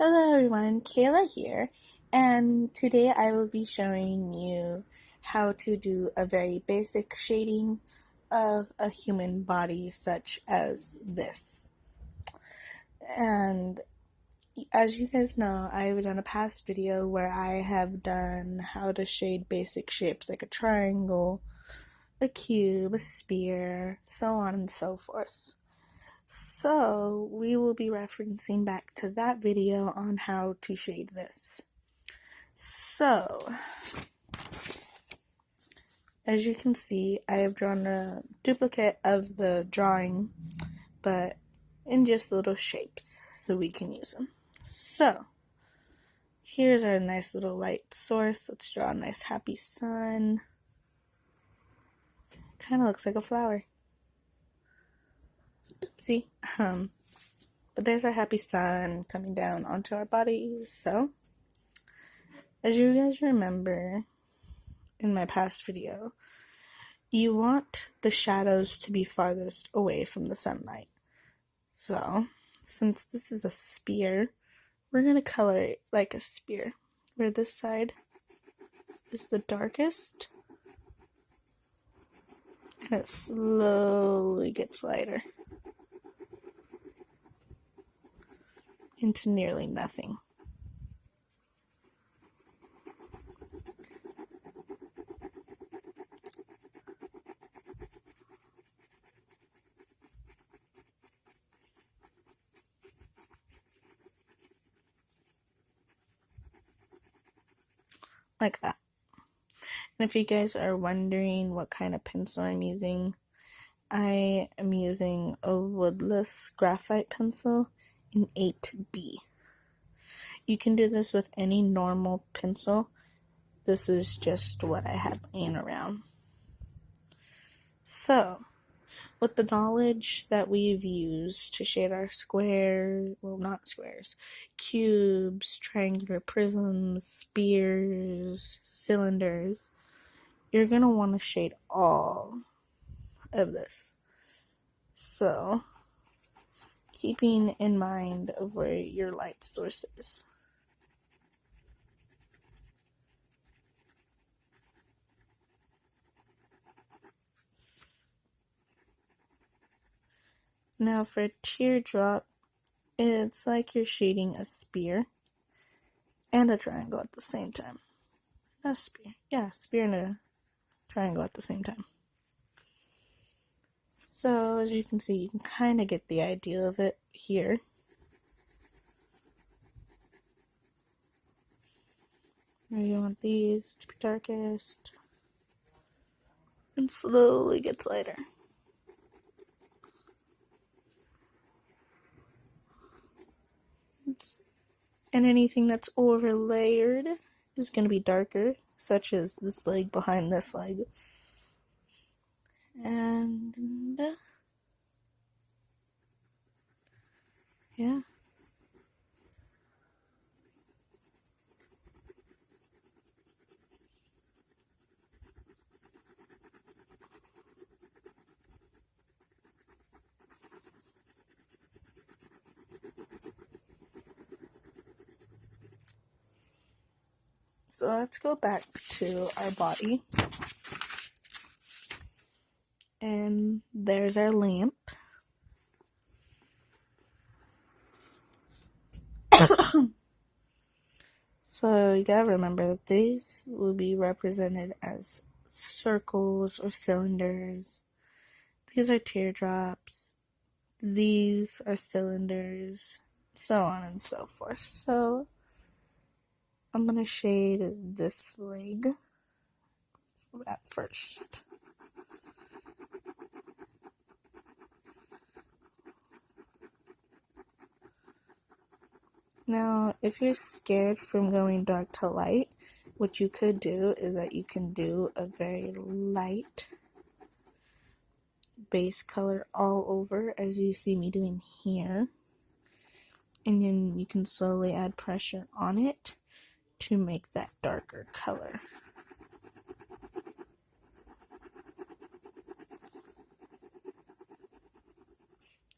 Hello everyone, Kayla here, and today I will be showing you how to do a very basic shading of a human body such as this. And as you guys know, I've done a past video where I have done how to shade basic shapes like a triangle, a cube, a spear, so on and so forth. So, we will be referencing back to that video on how to shade this. So, as you can see, I have drawn a duplicate of the drawing, but in just little shapes, so we can use them. So, here's our nice little light source. Let's draw a nice happy sun. Kind of looks like a flower. Oopsie. But there's our happy sun coming down onto our body. So, as you guys remember in my past video, you want the shadows to be farthest away from the sunlight. So, since this is a spear, we're going to color it like a spear, where this side is the darkest, and it slowly gets lighter into nearly nothing. Like that. And if you guys are wondering what kind of pencil I'm using, I am using a woodless graphite pencil in 8B. You can do this with any normal pencil. This is just what I had laying around. So, with the knowledge that we've used to shade our squares, well, not squares, cubes, triangular prisms, spears, cylinders, you're going to want to shade all of this. So, keeping in mind of where your light source is. Now for a teardrop, it's like you're shading a spear and a triangle at the same time. Not a spear. Yeah, spear and a triangle at the same time. So, as you can see, you can kind of get the idea of it here. Where you want these to be darkest. And slowly gets lighter. And anything that's overlayered is going to be darker, such as this leg behind this leg. And yeah. So let's go back to our body. And there's our lamp. So you gotta remember that these will be represented as circles or cylinders. These are teardrops. These are cylinders. So on and so forth. So I'm gonna shade this leg at first. Now, if you're scared from going dark to light, what you could do is that you can do a very light base color all over, as you see me doing here. And then you can slowly add pressure on it to make that darker color.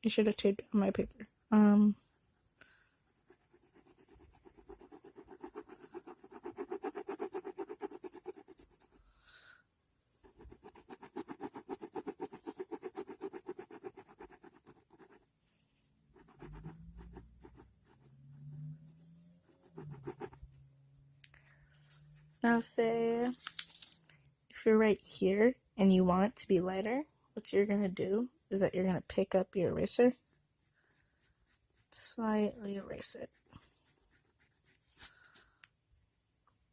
I should have taped on my paper. Now say if you're right here and you want it to be lighter, what you're going to do is that you're going to pick up your eraser, slightly erase it,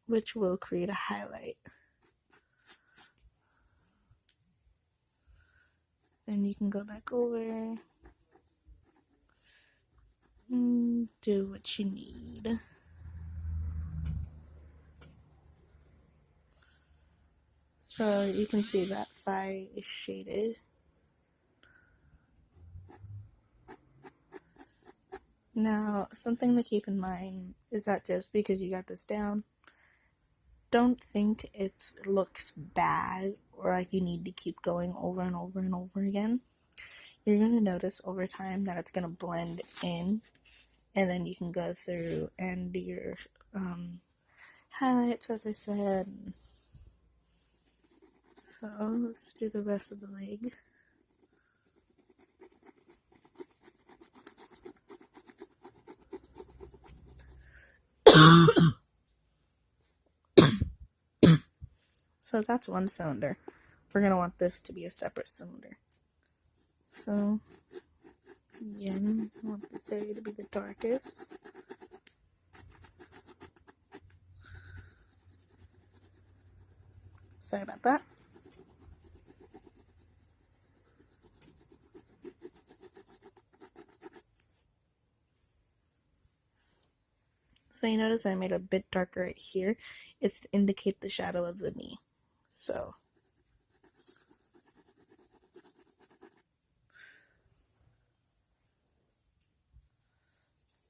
which will create a highlight. Then you can go back over and do what you need. So you can see that thigh is shaded. Now, something to keep in mind is that just because you got this down, don't think it looks bad or like you need to keep going over and over and over again. You're going to notice over time that it's going to blend in, and then you can go through and do your highlights, as I said. So let's do the rest of the leg. So that's one cylinder. We're going to want this to be a separate cylinder. So again, I want this area to be the darkest. Sorry about that. So you notice I made a bit darker right here. It's to indicate the shadow of the knee. So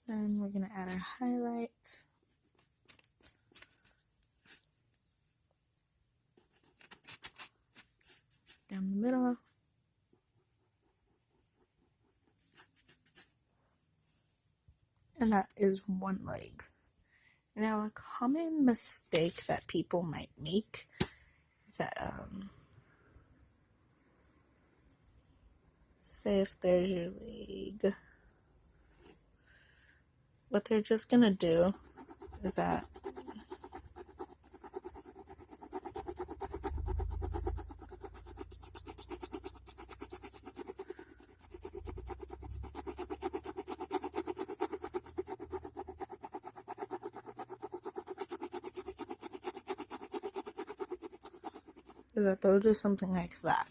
then we're going to add our highlights. Down the middle. And that is one leg. Now, a common mistake that people might make is that, say if there's your leg, what they're just gonna do is that they'll do something like that.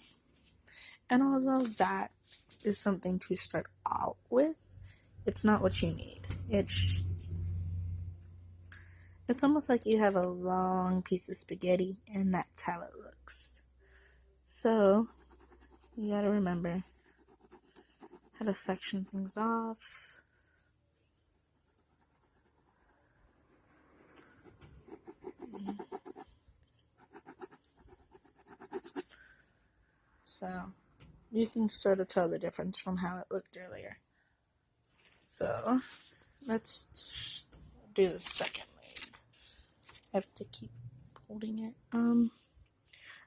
And although that is something to start out with, it's not what you need. It's almost like you have a long piece of spaghetti, and that's how it looks. So, you gotta remember how to section things off. So, you can sort of tell the difference from how it looked earlier. So, let's do the second leg. I have to keep holding it.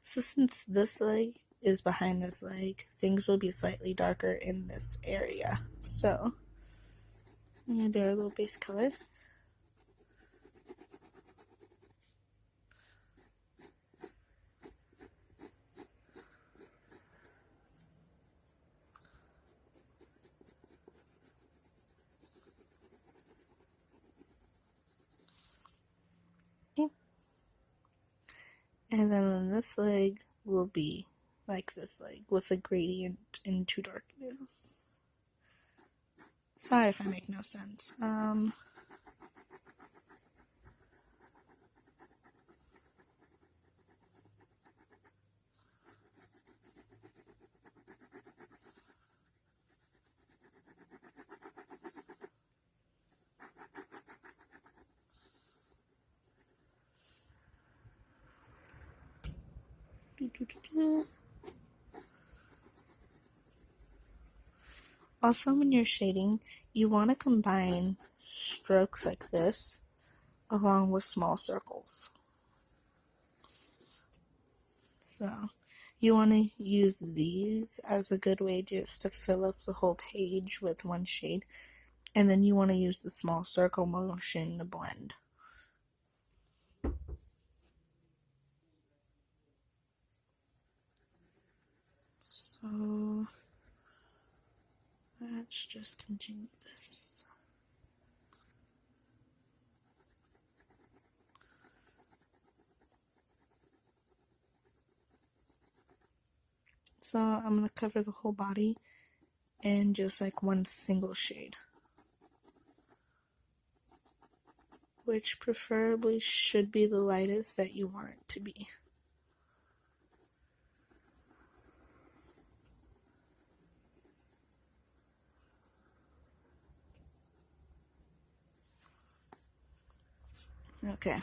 So since this leg is behind this leg, things will be slightly darker in this area. So, I'm going to do our little base color. And then this leg will be like this leg with a gradient into darkness. Sorry if I make no sense. Also, when you're shading, you want to combine strokes like this along with small circles. So, you want to use these as a good way just to fill up the whole page with one shade, and then you want to use the small circle motion to blend. just continue this. So I'm going to cover the whole body in just like one single shade, which preferably should be the lightest that you want it to be. Okay.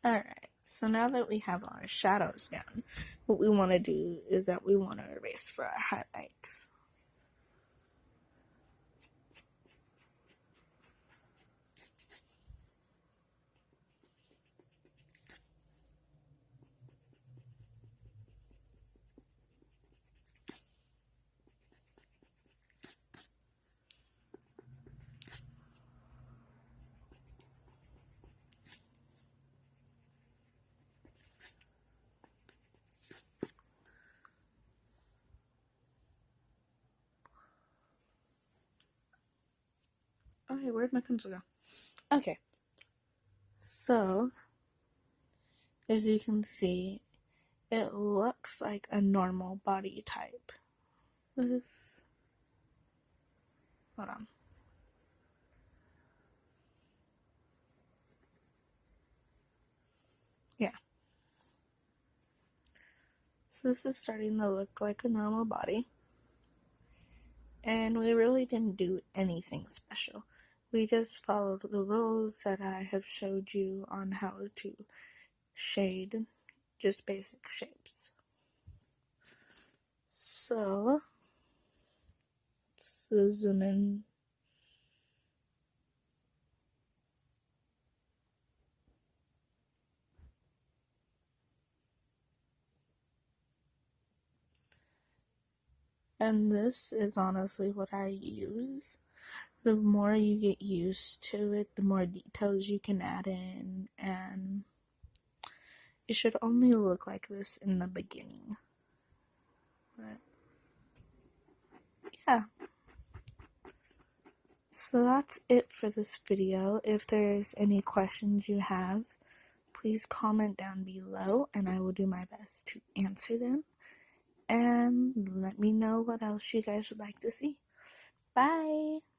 Alright, so now that we have our shadows down, what we want to do is that we want to erase for our highlights. Okay, where'd my pencil go? Okay, so as you can see, it looks like a normal body type. With, hold on. Yeah. So this is starting to look like a normal body. And we really didn't do anything special. We just followed the rules that I have showed you on how to shade just basic shapes. So, let's zoom in. And this is honestly what I use. The more you get used to it, the more details you can add in, and it should only look like this in the beginning. But yeah. So that's it for this video. If there's any questions you have, please comment down below and I will do my best to answer them. And let me know what else you guys would like to see. Bye!